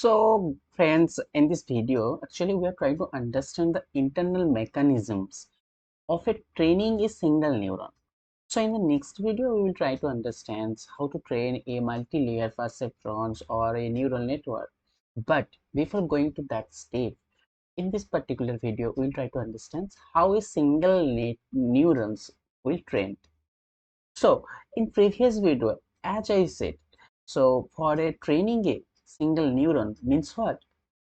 So friends, in this video, actually we are trying to understand the internal mechanisms of a training a single neuron. So in the next video, we will try to understand how to train a multi-layer perceptrons or a neural network. But before going to that step, in this particular video, we will try to understand how a single neurons will train. So in previous video, as I said, so for a training a single neuron means what?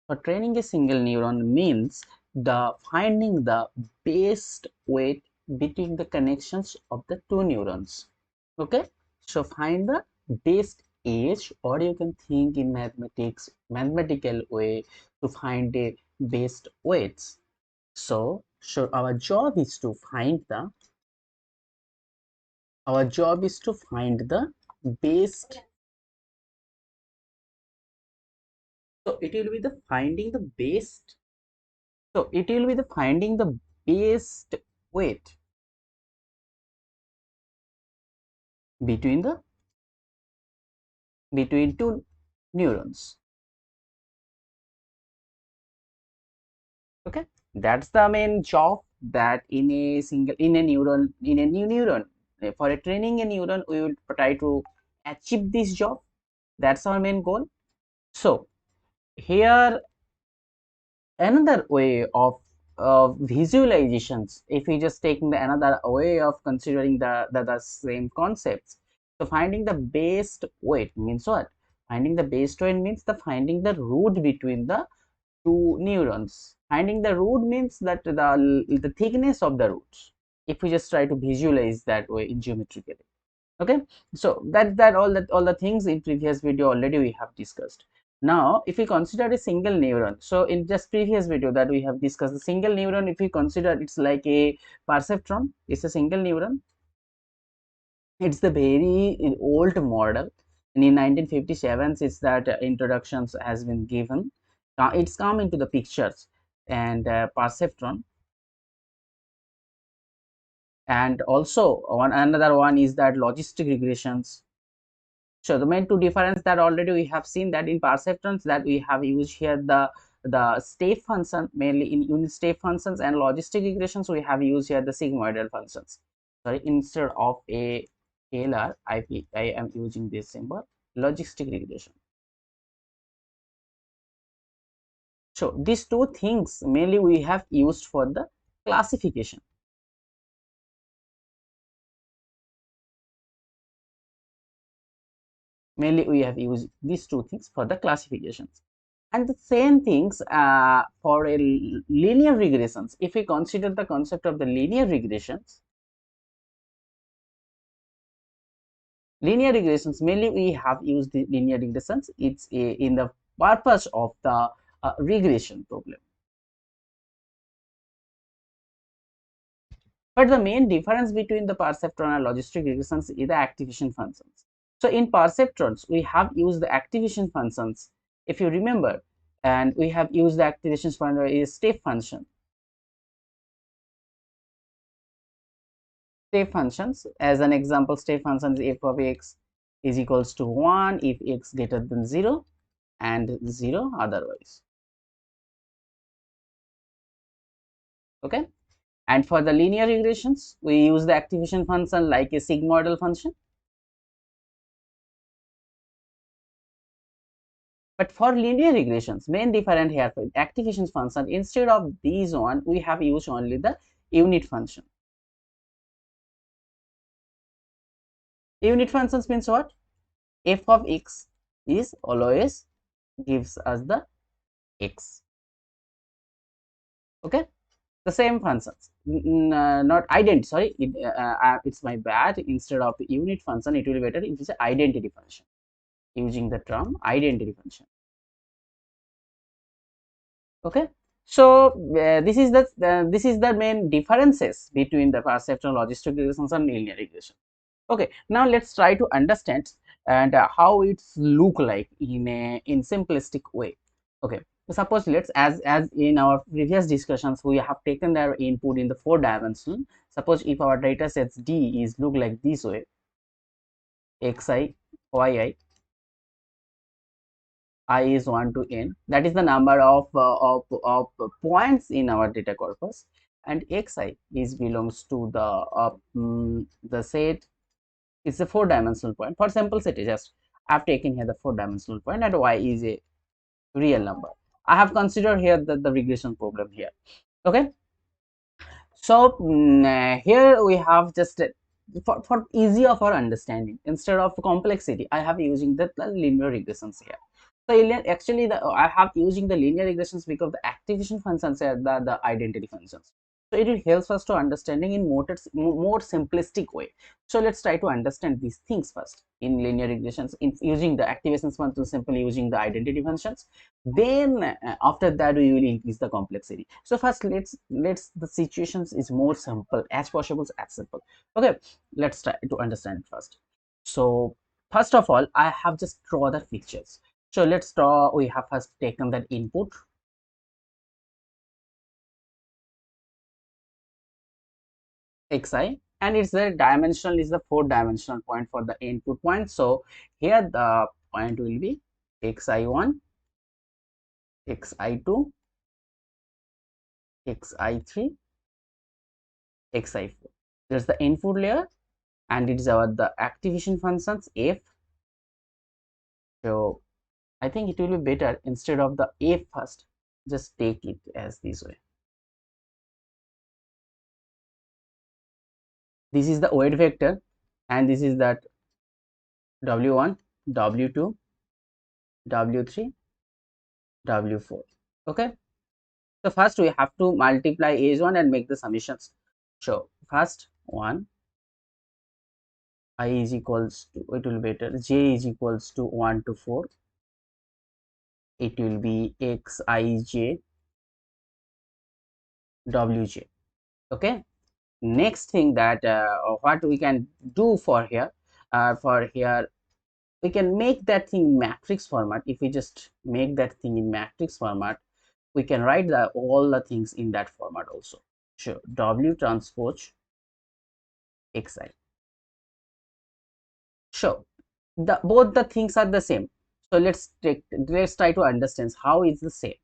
For training a single neuron means the finding the best weight between the connections of the two neurons. Okay, so find the best age, or you can think in mathematical way to find the best weights. So our job is to find the best. So it will be the finding the best. So it will be the finding the best weight between the between two neurons. Okay, that's the main job, that in a new neuron, for a training a neuron, we will try to achieve this job. That's our main goal. So here another way of visualizations, if we just taking the another way of considering the same concepts. So finding the best weight means what? Finding the best weight means the finding the root between the two neurons. Finding the root means that the thickness of the roots, if we just try to visualize that way in geometrically. Okay, so all the things in previous video already we have discussed. Now if we consider a single neuron, so in just previous video that we have discussed, the single neuron, if we consider, it's like a perceptron. It's a single neuron. It's the very old model, and in 1957 it's that introductions has been given. It's come into the pictures, and perceptron. And also another one is that logistic regressions. So the main two difference that already we have seen, that in perceptrons that we have used here the step function, mainly in unit step functions, and logistic regressions we have used here the sigmoidal functions. Sorry, instead of a scalar, I am using this symbol, logistic regression. So these two things mainly we have used for the classification. Mainly we have used these two things for the classifications. And the same things for a linear regressions. If we consider the concept of the linear regressions, mainly we have used the linear regressions. It's in the purpose of the regression problem. But the main difference between the perceptron and logistic regressions is the activation functions. So in perceptrons, we have used the activation functions, if you remember, and we have used the activation function is step function. Step functions, as an example, step functions f of x is equals to 1 if x greater than 0 and 0 otherwise. Okay, and for the linear regressions we use the activation function like a sigmoidal function. But for linear regressions, main difference here, for activation function, instead of these one we have used only the unit function. Unit functions means what? F of x is always gives us the x. Okay, the same functions, not identity. Sorry, it's my bad. Instead of unit function, it will be better if it's an identity function, using the term identity function. Okay, so this is the main differences between the perceptual logistic regressions and linear regression. Okay, now let's try to understand and how it's look like in simplistic way. Okay, so suppose let's, as in our previous discussions we have taken their input in the 4-dimensional. Suppose if our data sets D is look like this way, xi, yi, I is 1 to n, that is the number of points in our data corpus, and xi is belongs to the set. It's a four-dimensional point. For simple set, just I've taken here the four-dimensional point, and y is a real number. I have considered here the regression problem here. Okay, so here we have just for easy of our understanding, instead of complexity, I have using the linear regressions here. So actually I have using the linear regressions because the activation functions are the identity functions. So it will help us to understanding in more simplistic way. So let's try to understand these things first in linear regressions in using the activation functions, simply using the identity functions. Then after that we will increase the complexity. So first let's the situations is more simple as possible as simple. Okay, let's try to understand first. So first of all, I have just draw the pictures. So let's draw. We have first taken that input xi, and it's the dimensional is the four-dimensional point for the input point. So here the point will be xi1, xi2, xi3, xi4. There's the input layer, and it is our the activation functions f. So I think it will be better instead of the f first, just take it as this way. This is the weight vector, and this is that w1, w2, w3, w4. Okay, so first we have to multiply h1 and make the summations. So first one, I is equals to, it will be better, j is equals to 1 to 4, it will be xij wj. Okay, next thing that what we can do for here we can make that thing in matrix format. If we just make that thing in matrix format, we can write all the things in that format also. Sure, w transpose xi. Sure, the both the things are the same. So let's try to understand how is the same.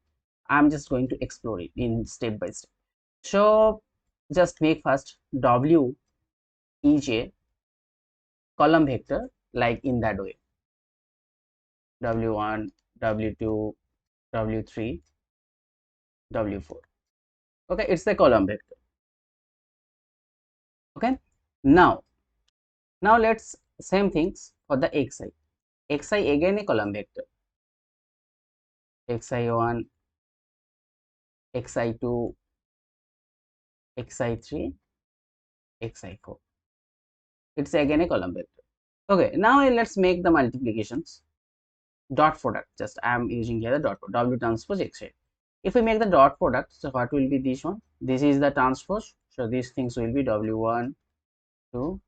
I'm just going to explore it in step by step. So just make first w ej column vector like in that way, w1, w2, w3, w4. Okay, it's the column vector. Okay, now let's same things for the xi again a column vector, xi1, xi2, xi3, xi4. It's again a column vector. Okay, now let's make the multiplications. Dot product, just I am using here the dot product, w transpose xi. If we make the dot product, so what will be this one? This is the transpose, so these things will be w1 to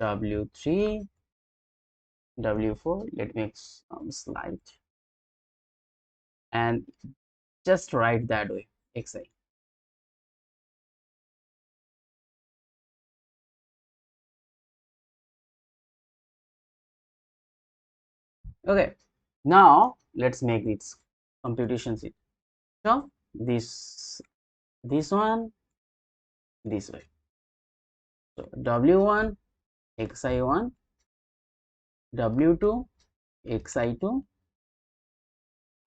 w3, w4. Let me make some slide and just write that way xi. Okay, now let's make its computations it. So this one this way. So w1 xi1, w2 xi2,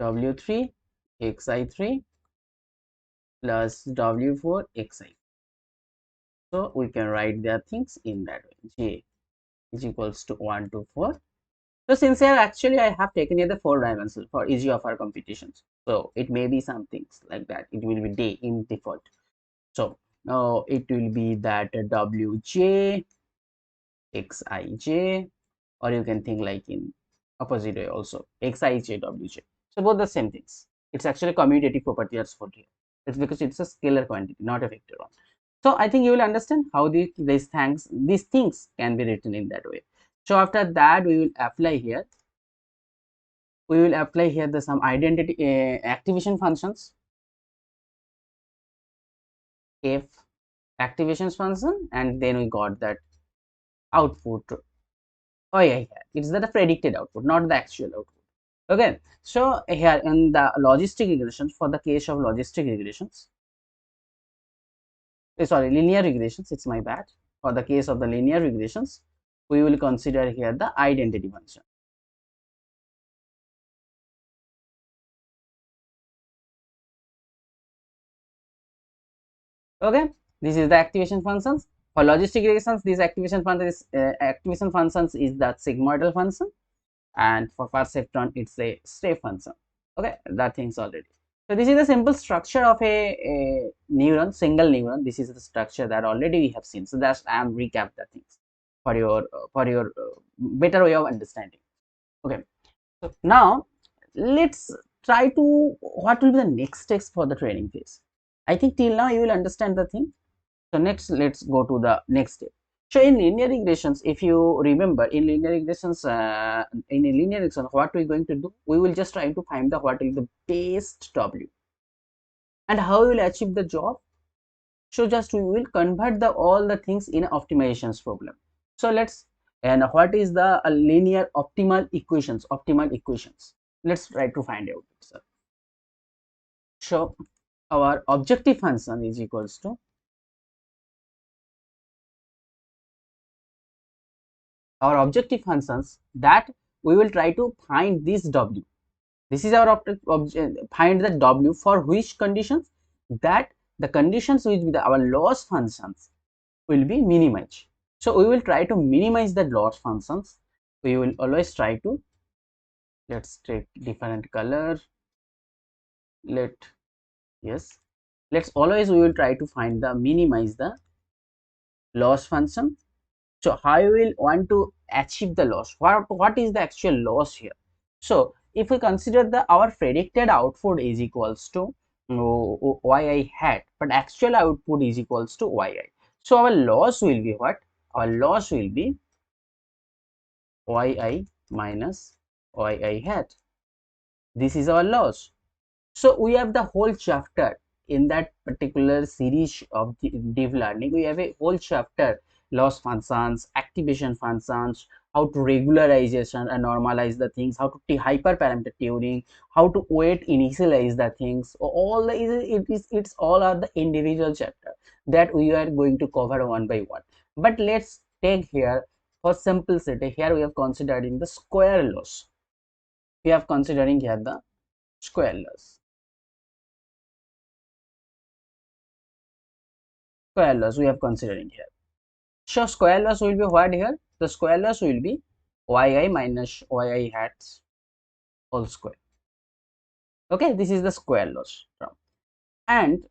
w3 xi3 plus w4 xi. So we can write their things in that way. J is equals to 1 to 4. So since here actually I have taken here the 4-dimensional for easy of our computations. So it may be some things like that. It will be day in default. So now it will be that wj xij, or you can think like in opposite way also, xij wj. So both the same things. It's actually commutative property as for here. It's because it's a scalar quantity, not a vector one. So I think you will understand how these things can be written in that way. So after that we will apply here. We will apply here the some identity activation functions. F activation function, and then we got that output. Oh yeah, it's the predicted output, not the actual output. Okay, so here in the logistic regressions, for the case of logistic regressions, sorry, linear regressions, it's my bad. For the case of the linear regressions, we will consider here the identity function. Okay, this is the activation functions. For logistic regressions, this activation functions is the sigmoidal function, and for perceptron, it's a step function. Okay, that thing's already. So this is the simple structure of a neuron, single neuron. This is the structure that already we have seen. So that's I am recap the things for your better way of understanding. Okay, so now let's try to what will be the next steps for the training phase. I think till now you will understand the thing. So next, let's go to the next step. So in linear regressions, if you remember, in linear regressions, in a linear regression, what we're going to do, we will just try to find the what is the best W, and how we will achieve the job. So just we will convert the all the things in optimizations problem. So let's, and what is the linear optimal equations? Optimal equations. Let's try to find out. So our objective function is equals to our objective functions that we will try to find this W. This is our find the W for which conditions, that the conditions which with our loss functions will be minimized. So we will try to minimize the loss functions. We will always try to, let's take different color. Let, yes, let's always we will try to find the minimize the loss function. So how you will want to achieve the loss? What is the actual loss here? So if we consider the our predicted output is equals to yi hat, but actual output is equals to yi. So our loss will be what? Our loss will be yi minus yi hat. This is our loss. So we have the whole chapter in that particular series of deep learning. We have a whole chapter: loss functions, activation functions, how to regularization and normalize the things, how to hyperparameter tuning, how to weight initialize the things. All the it's all are the individual chapter that we are going to cover one by one. But let's take here for simplicity. Here we have considering the square loss. We have considering here the square loss. Square loss we have considering here. So square loss will be what here? The square loss will be yi minus yi hats whole square. Okay, this is the square loss term. And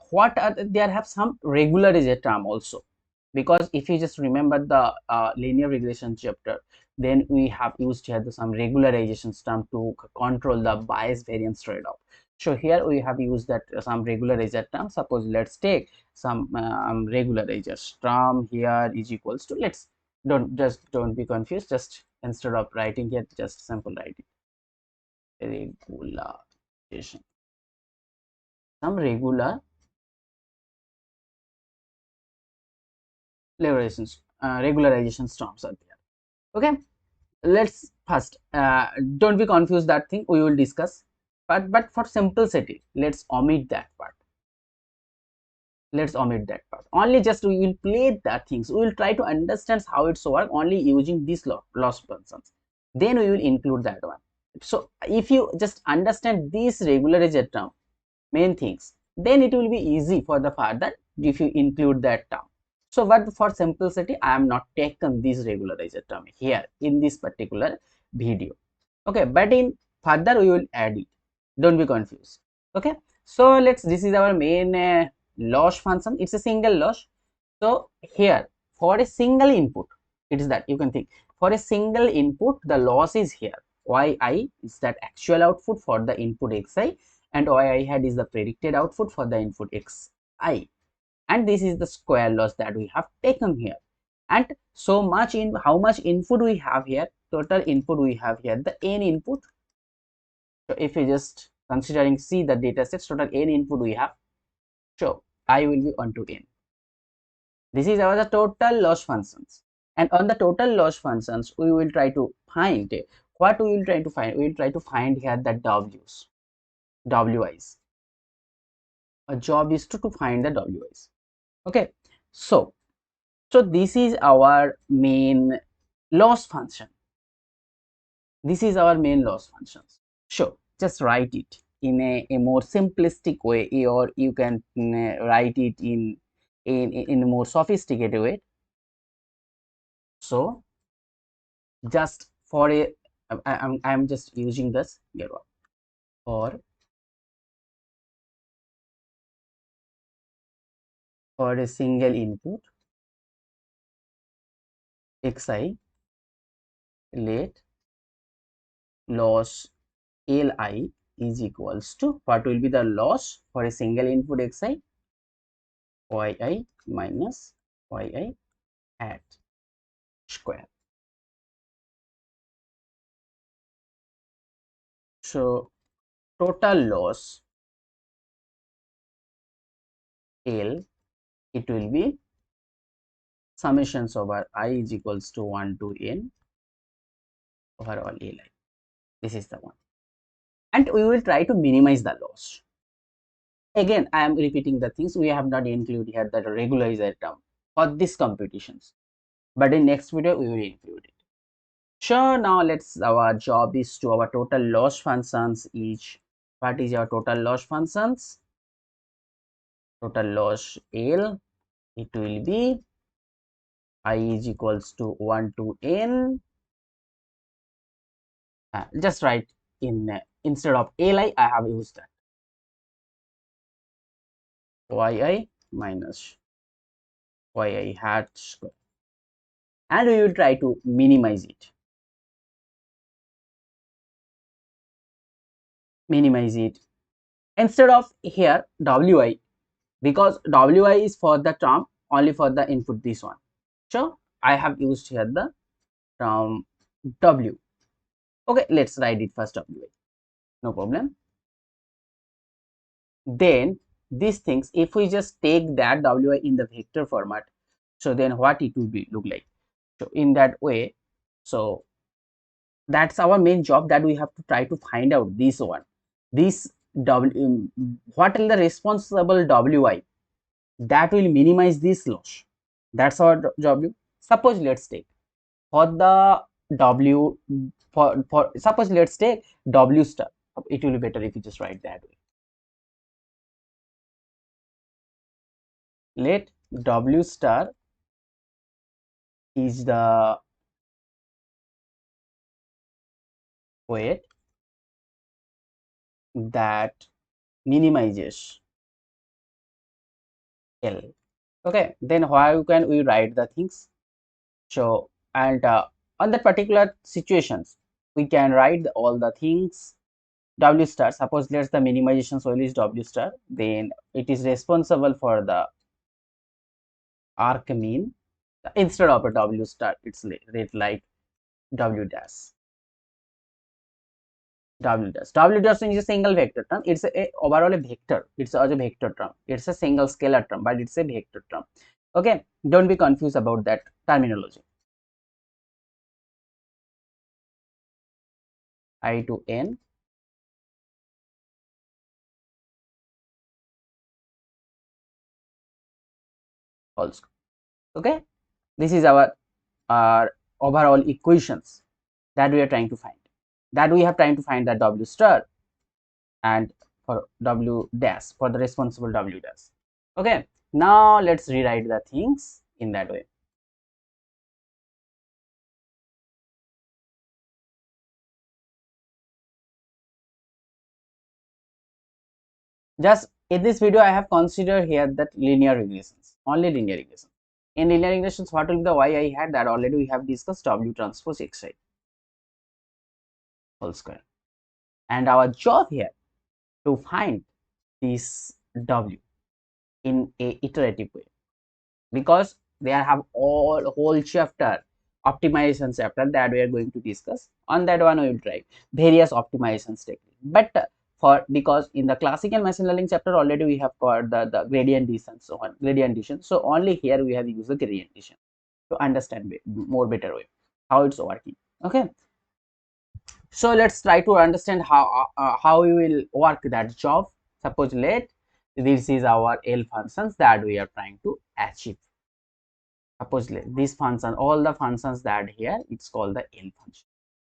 what are there have some regularization term also, because if you just remember the linear regression chapter, then we have used here some regularization term to control the bias variance trade-off. So here we have used that some regularizer term. Suppose let's take some regularizers term here is equals to, let's don't be confused, just instead of writing here, just simple writing regularization, some regularization terms are there. Okay, let's first don't be confused, that thing we will discuss, but for simplicity, let's omit that part. Let's omit that part. Only just we will play that things. We will try to understand how it's work only using these loss functions. Then we will include that one. So if you just understand this regularizer term, main things, then it will be easy for the further if you include that term. So but for simplicity, I am not taken this regularizer term here in this particular video. Okay, but in further we will add it, don't be confused. Okay, so let's, this is our main loss function. It's a single loss. So here for a single input, it is that you can think, for a single input the loss is here. Yi is that actual output for the input xi, and yi hat is the predicted output for the input xi, and this is the square loss that we have taken here. And so much in how much input we have here, total input we have here, the n input. So if we just considering see the data sets, total n input we have, so I will be 1 to n. This is our the total loss functions, and on the total loss functions we will try to find what we will try to find? We will try to find here the wi's. A job is to find the wi's. Okay, so this is our main loss function. This is our main loss functions. So just write it in a more simplistic way, or you can write it in a more sophisticated way. So just for a I'm just using this for a single input xi, let loss li is equals to, what will be the loss for a single input xi? Yi minus yi hat square. So total loss L, it will be summations over I is equals to 1 to n over all Li. This is the one. And we will try to minimize the loss. Again, I am repeating the things. We have not included here the regularizer term for these computations. But in next video, we will include it. Sure, now our job is to our total loss functions each. What is your total loss functions? Total loss L, it will be I is equals to 1 to n. Just write in instead of Li, I have used that yi minus yi hat square, and we will try to minimize it. Instead of here wi, because wi is for the term only for the input this one. So I have used here the term w. Okay, let's write it first wi, no problem. Then these things, if we just take that wi in the vector format, so then what it will be look like. So in that way, so that's our main job, that we have to try to find out this one, this what is the responsible wi that will minimize this loss. That's our job. Suppose let's take for the w, for suppose let's take w star. It will be better if you just write that way. Let w star is the weight that minimizes L. Okay, then how can we write the things? So, and on that particular situations, we can write all the things w star. Suppose let's the minimization soil is w star, then it is responsible for the arc mean. Instead of a w star, it's written like w dash. W dash is a single vector term. It's overall a vector. It's also a vector term. It's a single scalar term, but it's a vector term. Okay, don't be confused about that terminology. I to n also. Okay, this is our overall equations that we are trying to find. That we have trying to find that w star and for w dash, for the responsible w dash. Okay, now let's rewrite the things in that way. Just in this video, I have considered here that linear regressions, only linear regression. In linear regressions, what will be the yi hat, that already we have discussed, w transpose xi whole square. And our job here to find this w in a iterative way, because they have all whole chapter, optimization chapter, that we are going to discuss. On that one we will try various optimizations technique. But for, because in the classical machine learning chapter already we have got the gradient descent, so on gradient descent. So only here we have used the gradient descent to understand more better way how it's working. Okay, So let's try to understand how we will work that job. Suppose let this is our L functions that we are trying to achieve. Suppose let this function, all the functions that here, it's called the L function.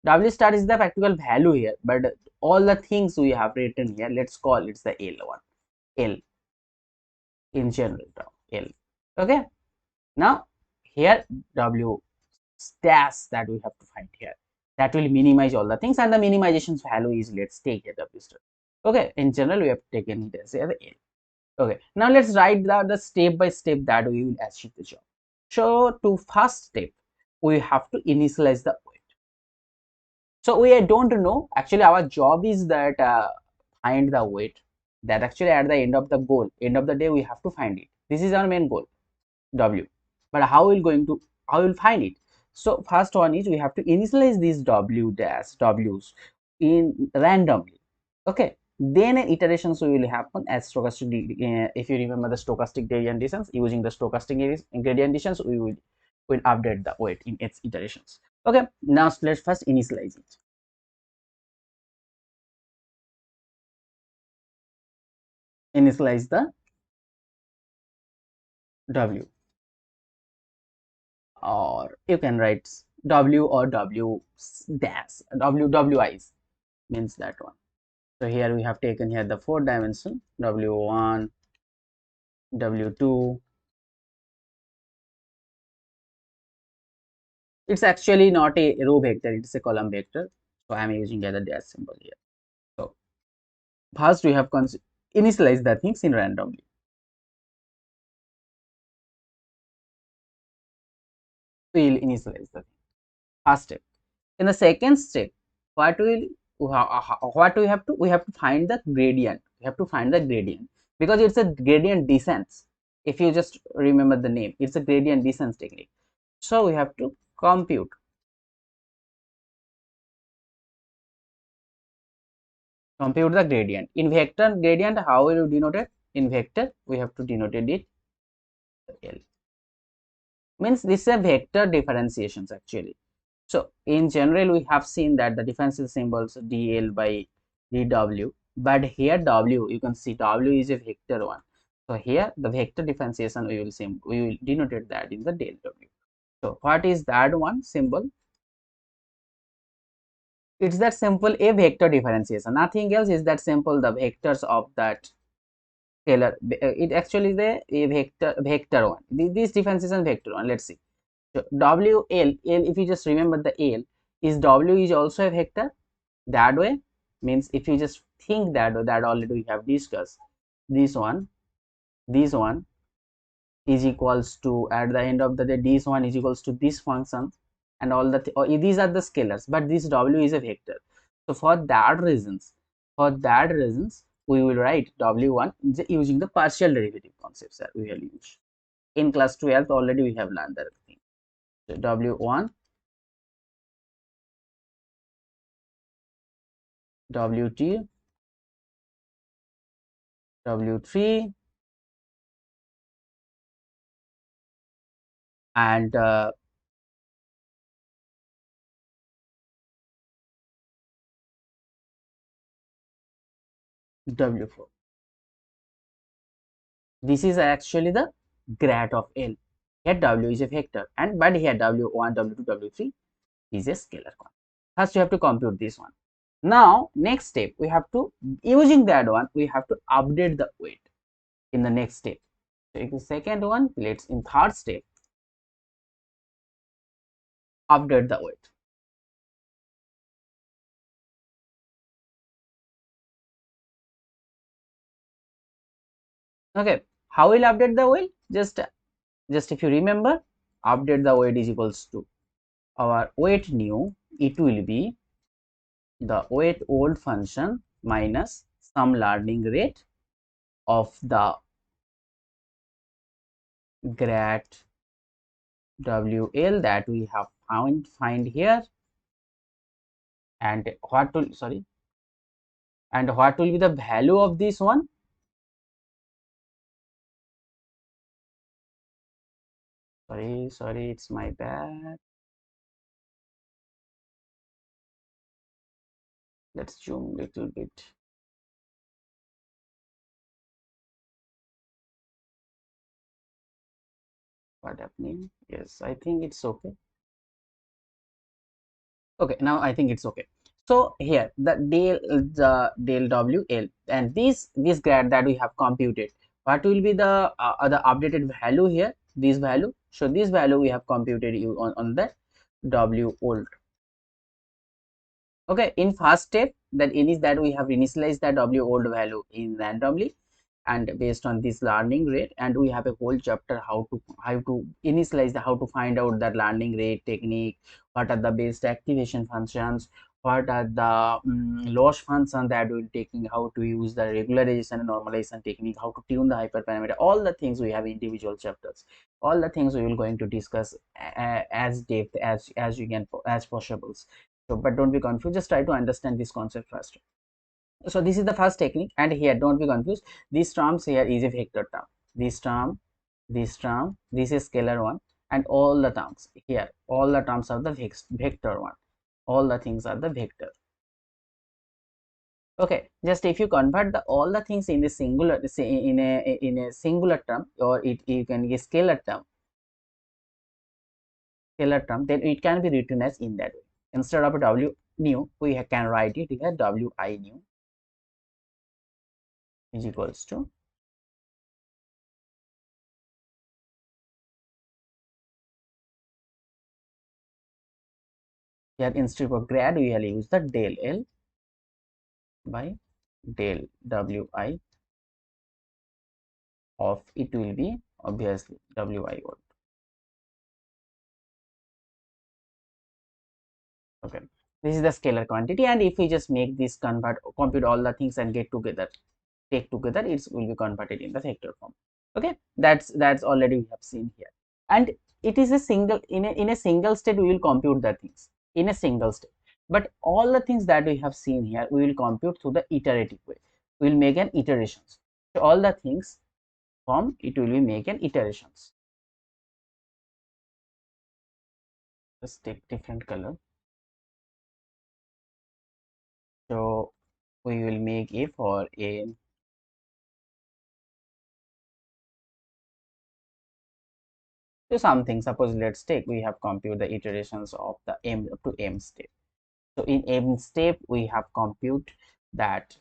W star is the practical value here, but all the things we have written here, let's call it's the L one, L in general term, L. Okay. Now here W dash that we have to find here, that will minimize all the things, and the minimization's value is, let's take here W star. Okay, in general we have taken it as a L. Okay, now let's write the step by step that we will achieve the job. So to first step, we have to initialize the weight. So we don't know, actually our job is that find the weight, that actually at the end of the goal, end of the day, we have to find it. This is our main goal, W. But how we'll going to, how we'll find it? So first one is we have to initialize these W dash W's in randomly. Okay, then iterations will happen as stochastic. If you remember the stochastic gradient descent, using the stochastic gradient descent, we will update the weight in its iterations. Okay, now let's first initialize it. Initialize the W, or you can write W or W dash WIs, means that one. So here we have taken here the 4-dimension W1, W2. It's actually not a row vector, it's a column vector. So I am using other dash symbol here. So first we have initialized the things in randomly. We will initialize the thing. First step. In the second step, what will what we have to find the gradient. We have to find the gradient because it's a gradient descent. If you just remember the name, it's a gradient descent technique. So we have to compute the gradient. In vector gradient, how will you denote it? In vector, we have to denote it L. Means this is a vector differentiations actually. So in general, we have seen that the differential symbols dl by dw, but here w, you can see w is a vector one. So here the vector differentiation we will denote that in the del w. So what is that one symbol? It's that simple, a vector differentiation. Nothing else is that simple. The vectors of that scalar. It actually is a vector one. This differentiation vector one. Let's see. So W L, if you just remember the L, is W is also a vector. That way means if you just think that way, that already we have discussed. This one is equals to, at the end of the day, this one is equals to this function, and all the these are the scalars, but this W is a vector. So for that reasons, we will write W1 using the partial derivative concepts that we will use. In class 12 already we have learned that thing. So W1, W2, W3, and W4. This is actually the grad of L. Here W is a vector, and but here W1, W2, W3 is a scalar quantity. First, you have to compute this one. Now, next step, we have to, using that one, we have to update the weight in the next step. So, in the second one, let's in third step, update the weight. Okay, how will update the weight? Just if you remember, update the weight is equals to our weight new. It will be the weight old function minus some learning rate of the grad WL that we have find here, and what will, sorry, and what will be the value of this one? Sorry, it's my bad. Let's zoom little bit. What happening? Yes, I think it's okay. Okay, now I think it's okay. So here the del WL, and this grad that we have computed, what will be the updated value here? This value. So this value we have computed you on the W old. Okay, in first step, that is that we have initialized the W old value in randomly, and based on this learning rate, and we have a whole chapter how to initialize the how to find out that learning rate technique, what are the best activation functions, what are the loss function that we'll taking, how to use the regularization and normalization technique, how to tune the hyperparameter, all the things we have individual chapters, all the things we will going to discuss as depth as you can as possible. So but don't be confused, just try to understand this concept first. So this is the first technique, and here don't be confused, these terms here is a vector term, this term, this is scalar one, and all the terms here, all the terms are the vector one, all the things are the vector. Okay, just if you convert the all the things in the singular, say in a singular term, or you can get scalar term, then it can be written as in that way. Instead of w new, we can write it here wi new is equals to, here instead of grad we will use the del L by del wi of, it will be obviously wi old. Okay, this is the scalar quantity, and if we just make this compute all the things and take together, it will be converted in the vector form. Okay, that's already we have seen here, and it is a single, in a single state we will compute the things in a single state, but all the things that we have seen here we will compute through the iterative way, we will make an iterations. So all the things from it will be make an iterations. Just take different color. So we will make a for a, so something, suppose let's take, we have compute the iterations of the m up to m step. So in m step we have compute that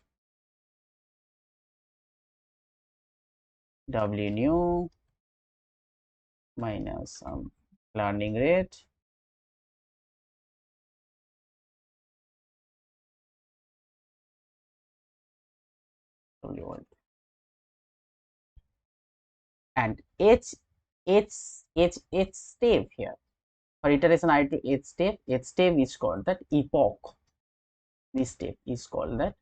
w new minus learning rate w1, and h step here for iteration I to h step is called that epoch. This step is called that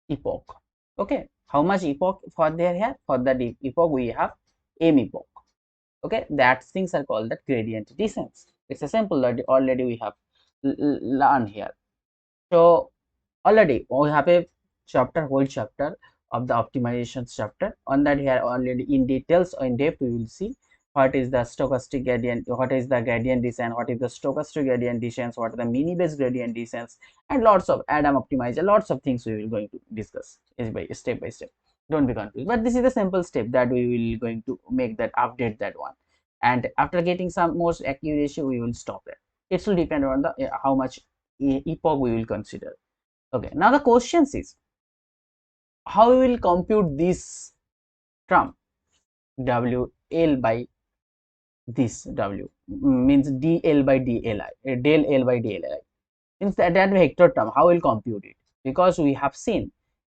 epoch. Okay, how much epoch for there here, for that epoch we have m epoch. Okay, that things are called that gradient descent. It's a simple that already we have learned here. So already we have a whole chapter of the optimization chapter on that. Here already in details or in depth we will see what is the stochastic gradient, what is the gradient descent, what is the stochastic gradient descent, what are the mini based gradient descents, and lots of Adam optimizer, lots of things we will going to discuss step by step. Don't be confused, but this is the simple step that we will going to make that update that one, and after getting some more accuracy we will stop it. It will depend on the how much epoch we will consider. Okay, now the question is how we will compute this term WL by this W, means DL by DLI, del L by DLI, means that vector term, how we will compute it, because we have seen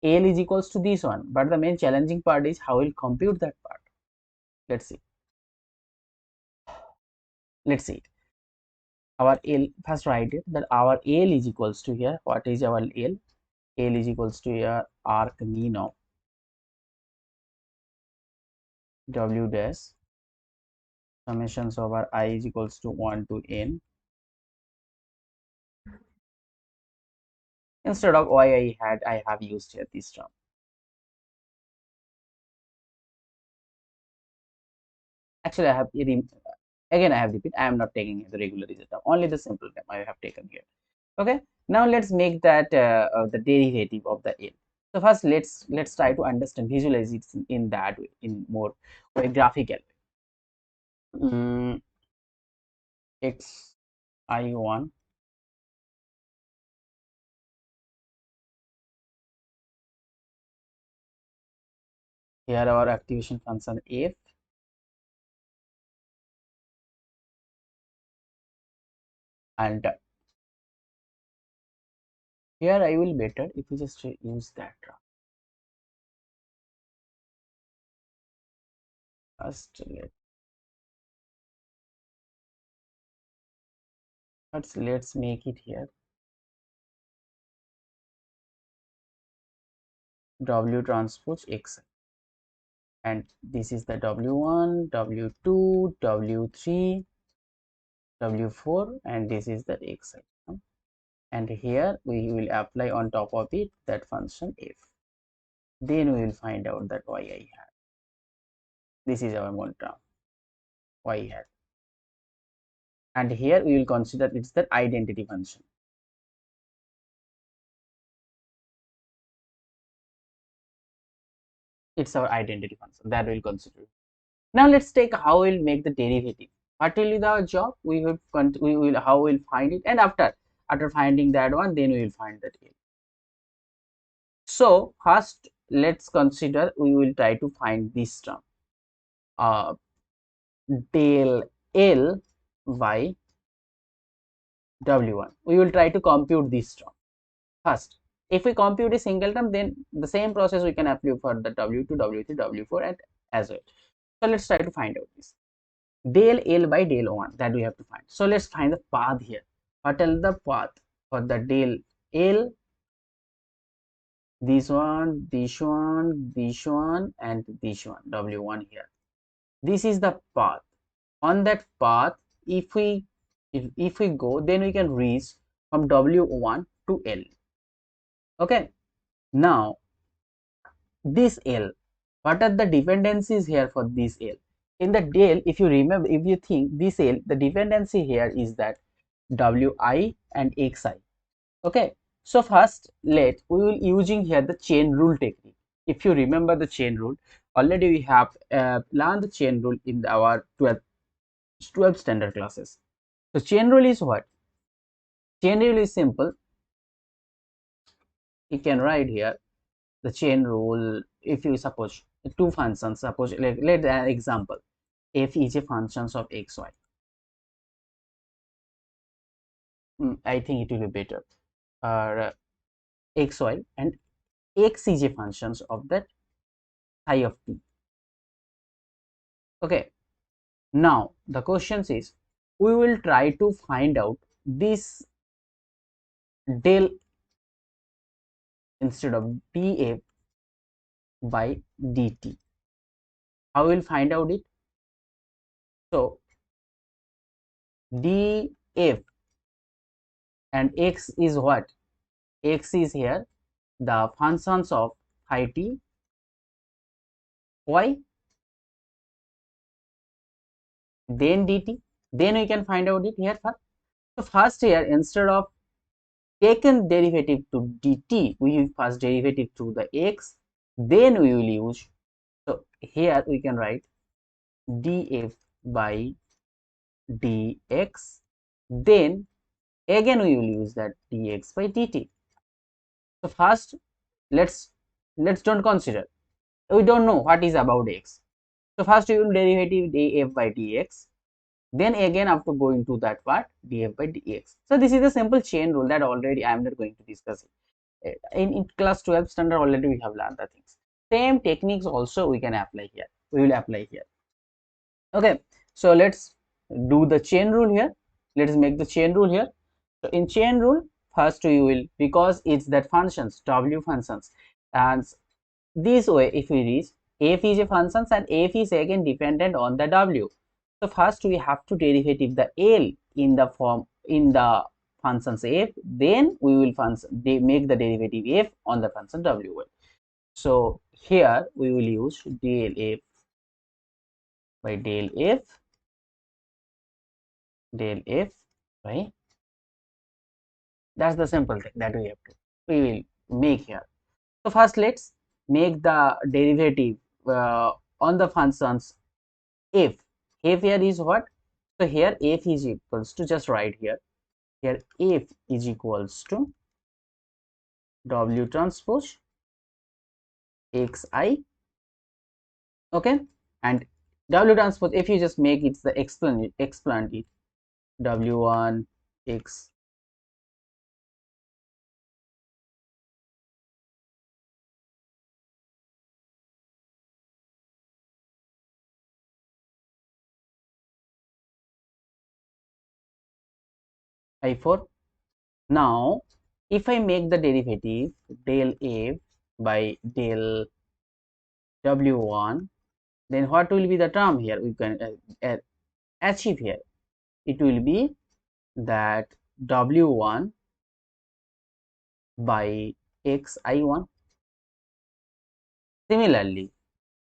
L is equals to this one, but the main challenging part is how we will compute that part. Let's see. Let's see. Our L, first write it that our L is equals to here, what is our L? L is equals to here arc mean of W dash summations over I is equals to 1 to n. Instead of y I have used here this term. Actually I have Again, I have repeat, I am not taking the regularization term, only the simple term I have taken here. Okay, now let's make that the derivative of the L. So first let's try to understand, visualize it in that way, in more way, graphical. X I1 here our activation function f, and here I will better if we just use that first. Let's make it here W transpose X, and this is the W1, W2, W3, W4, and this is the X, and here we will apply on top of it that function f. Then we will find out that yi hat. This is our mantra, y hat, and here we will consider it's the identity function. It's our identity function that we'll consider. Now let's take how we'll make the derivative. What will be the job? We will how we'll find it, and after finding that one, then we will find that L. So first let's consider, we will try to find this term, del L by W1. We will try to compute this term first. If we compute a single term, then the same process we can apply for the W2, W3, W4 and as well. So let's try to find out this del L by del 1 that we have to find. So let's find the path here. What is the path for the del L? This one, this one, this one, and this one, W1 here. This is the path. On that path, if we go, then we can reach from W1 to L. Okay. Now this L, what are the dependencies here for this L? In the del, if you remember, if you think this L, the dependency here is that Wi and Xi. Okay, so first we will using here the chain rule technique. If you remember the chain rule, already we have learned the chain rule in our 12th standard classes. So chain rule is what? Chain rule is simple. You can write here the chain rule. If you suppose two functions, suppose let an example, f is a functions of xy. I think it will be better. Xy, and x is a functions of that psi of t. Okay, now the question is, we will try to find out this del instead of df by dt. How will find out it? So df and x is what? X is here the functions of phi t, y, then dt. Then we can find out it here first. So first here, instead of taken derivative to dt, we use first derivative to the x, then we will use. So here we can write df by dx, then again we will use that dx by dt. So first let's don't consider, we don't know what is about x. So first we will derivative df by dx, then again after going to that part df by dx. So this is a simple chain rule that already I am not going to discuss it. In class 12 standard already we have learned the things. Same techniques also we can apply here, we will apply here. Okay, so let's do the chain rule here. Let's make the chain rule here. So in chain rule, first we will, because it's that functions, w functions, and this way if we reach f is a functions and f is again dependent on the w. So first we have to derivative the L in the form in the functions f, then we will make the derivative f on the function w. So here we will use del f by del f del f by, that's the simple thing that we will make here. So first let's make the derivative on the functions f. F here is what? So here f is equals to, just write here, f is equals to w transpose xi, okay, and w transpose, if you just make it the expand it, w1 x i4. Now if I make the derivative del f by del w1, then what will be the term here we can achieve here? It will be that w1 by xi1. Similarly,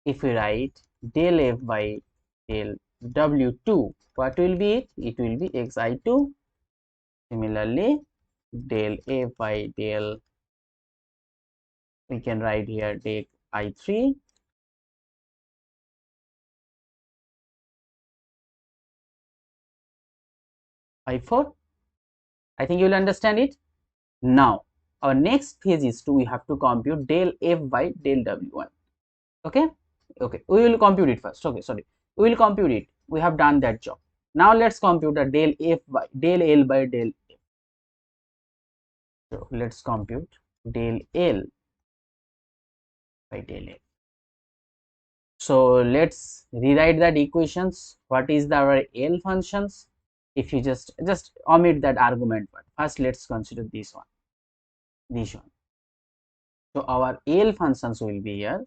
if we write del f by del w2, what will be it? It will be xi2. Similarly, del f by del, we can write here del i3, i4. I think you will understand it. Now our next phase is to, we have to compute del f by del w1. Okay, okay, we will compute it first. Okay, sorry, we will compute it, we have done that job. Now let's compute the del f by del l by del f. So let's compute del l by del f. So let's rewrite that equations. What is the our l functions? If you just omit that argument part, first let's consider this one, this one. So our l functions will be here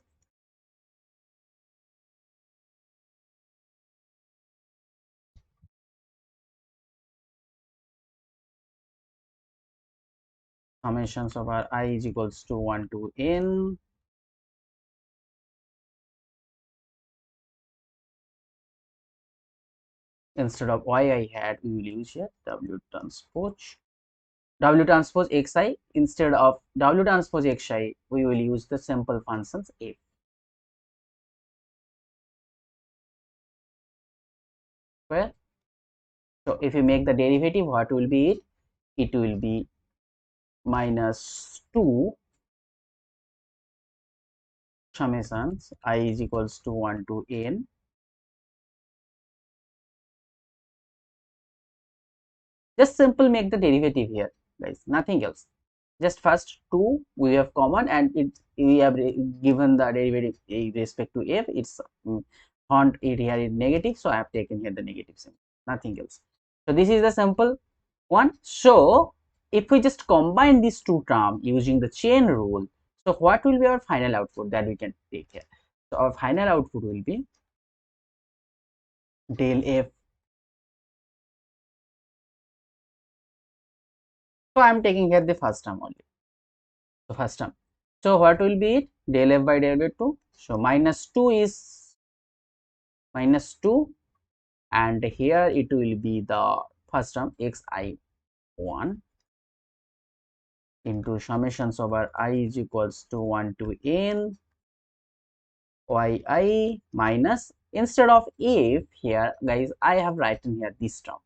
summations of our I is equals to 1 to n instead of y I had, we will use here w transpose xi. Instead of w transpose xi, we will use the simple functions f. Well, so if you make the derivative, what will be it? It will be minus 2 summations I is equals to 1 to n. Just simple make the derivative here, guys, nothing else. Just first 2 we have common, and it we have given the derivative in respect to f. It's font it here is negative, so I have taken here the negative symbol, nothing else. So this is the simple one. So if we just combine these two terms using the chain rule, so what will be our final output that we can take here? So our final output will be del f. So I am taking here the first term only, the first term. So what will be it? Del f by del 2. So minus 2 is minus 2, and here it will be the first term xi1 into summations over I is equals to 1 to n yi minus, instead of f here, guys, I have written here this term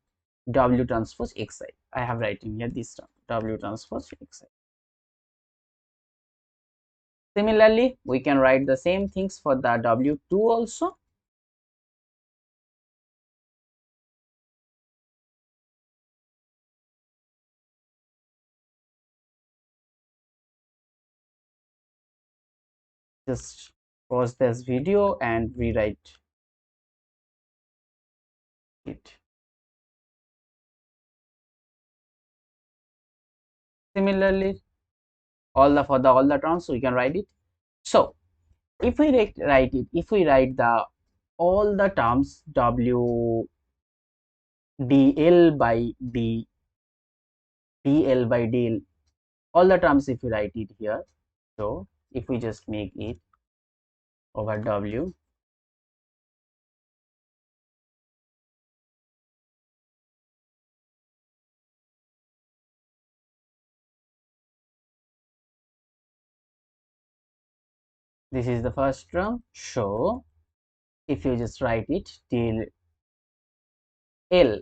w transpose xi. I have written here this term w transpose xi. Similarly, we can write the same things for the w2 also. Just pause this video and rewrite it. Similarly, all the terms we can write it. So if we write it, if we write the all the terms w dl by dl by dl, all the terms if we write it here, so if we just make it over w This is the first term. So if you just write it till L,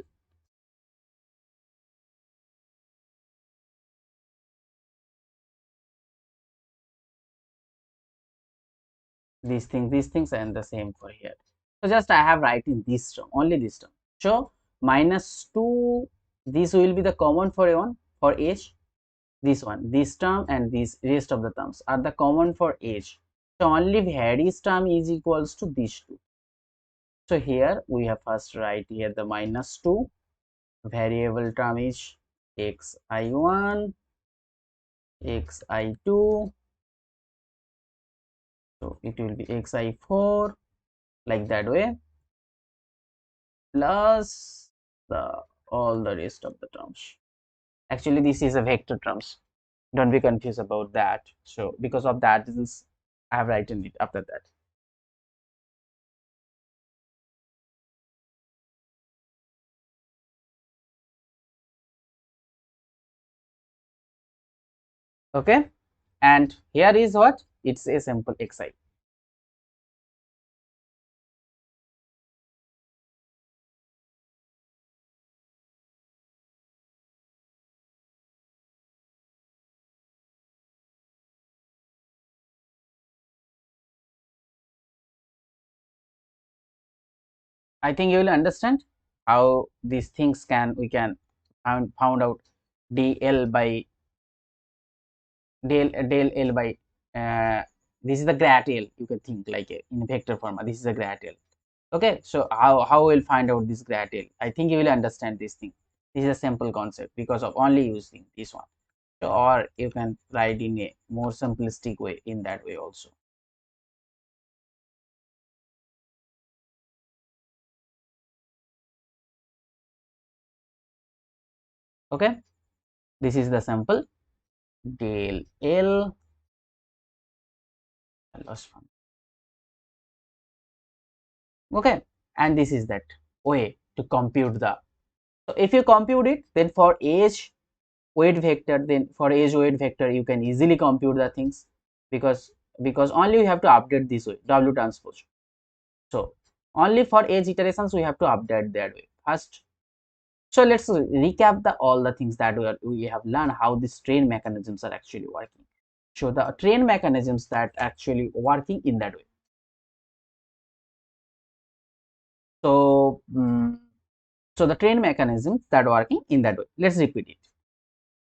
these things, and the same for here. So just I have writing this term, only this term. So -2, this will be the common for a1 for age. This one, this term and this rest of the terms are the common for age. So only varies term is equals to these two. So here we have first write here the -2, variable term is xi1, xi2, so it will be xi4, like that way, plus the all the rest of the terms. Actually this is a vector terms, don't be confused about that. So because of that, this is I have written it after that. Okay, and here is what, it's a simple xi. I think you will understand how these things can we can found out dl by del L by this is the grad L, you can think like a, in vector form, this is a grad L. Okay, so how we'll find out this grad L? I think you will understand this thing. This is a simple concept because of only using this one. So, or you can write in a more simplistic way in that way also. Okay, this is the simple del L loss one. Okay, and this is that way to compute the. So if you compute it, then for age weight vector, then for age weight vector you can easily compute the things, because only you have to update this way w transpose. So only for age iterations we have to update that way first. So let's recap the all the things that we have learned, how these train mechanisms are actually working. So the train mechanisms that actually working in that way. So so the train mechanisms that are working in that way, let's repeat it.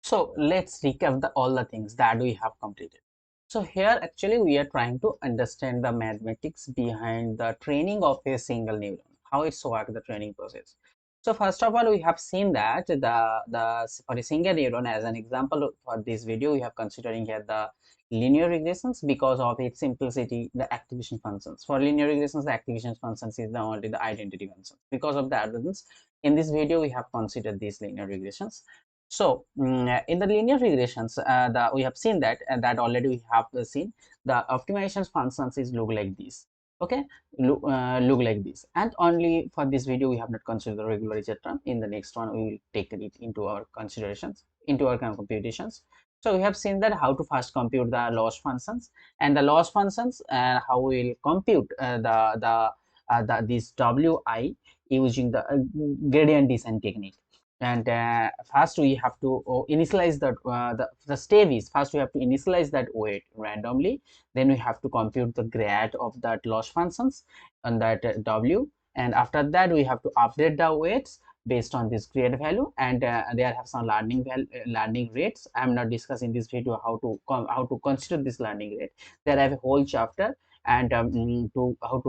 So let's recap the all the things that we have completed. So here actually we are trying to understand the mathematics behind the training of a single neuron, how it's work, the training process. So first of all, we have seen that the for a single neuron, as an example for this video, we have considering here the linear regressions because of its simplicity, the activation functions. For linear regressions, the activation functions is the only the identity functions. Because of that reasons, in this video we have considered these linear regressions. So in the linear regressions, we have seen that, and that already we have seen the optimization functions is look like this. Okay, look like this, and only for this video we have not considered the regularization term. In the next one, we will take it into our considerations, into our computations. So we have seen that how to first compute the loss functions, and the loss functions, and how we will compute this wi using the gradient descent technique. And first we have to initialize that the step is first we have to initialize that weight randomly, then we have to compute the grad of that loss functions and that w, and after that we have to update the weights based on this grade value, and there have some learning rates. I am not discussing this video how to consider this learning rate. There I have a whole chapter, and to how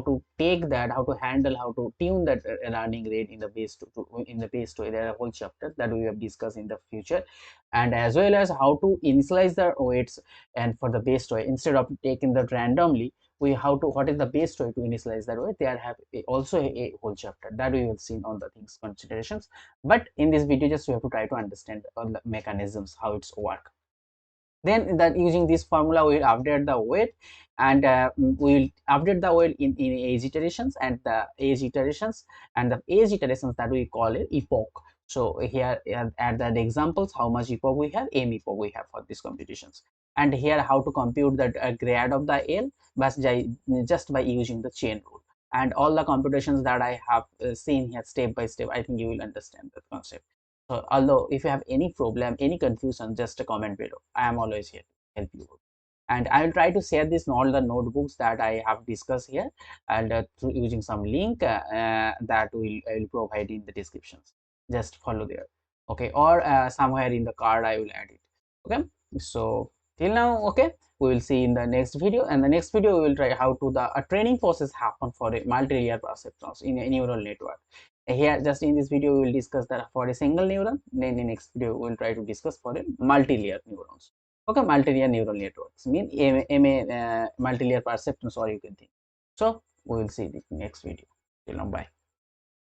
to take that, how to handle, how to tune that learning rate in the base in the base to there are a whole chapter that we have discussed in the future, and as well as how to initialize the weights. And for the base toy, instead of taking that randomly, we how to what is the base toy to initialize that weight, there have also a whole chapter that we have seen on the things considerations. But in this video just we have to try to understand all the mechanisms, how it's work. Then that using this formula we will update the weight, and we will update the weight in age iterations, and the age iterations that we call it epoch. So here at the examples, how much epoch we have, m epoch we have for these computations, and here how to compute the grad of the L just by using the chain rule, and all the computations that I have seen here step by step. I think you will understand the concept. So although if you have any problem, any confusion, just a comment below. I am always here to help you. And I will try to share this in all the notebooks that I have discussed here, and through using some link that I will provide in the descriptions. Just follow there, okay, or somewhere in the card I will add it. Okay, so till now, okay, we will see in the next video, and the next video we will try how to the training process happen for a multi-layer perceptrons in a neural network. Here just in this video we will discuss that for a single neuron, then in the next video we will try to discuss for a multi-layer neurons. Okay, multi-layer neural networks mean multi-layer perceptrons, or you can think. So we will see the next video. Till now, bye.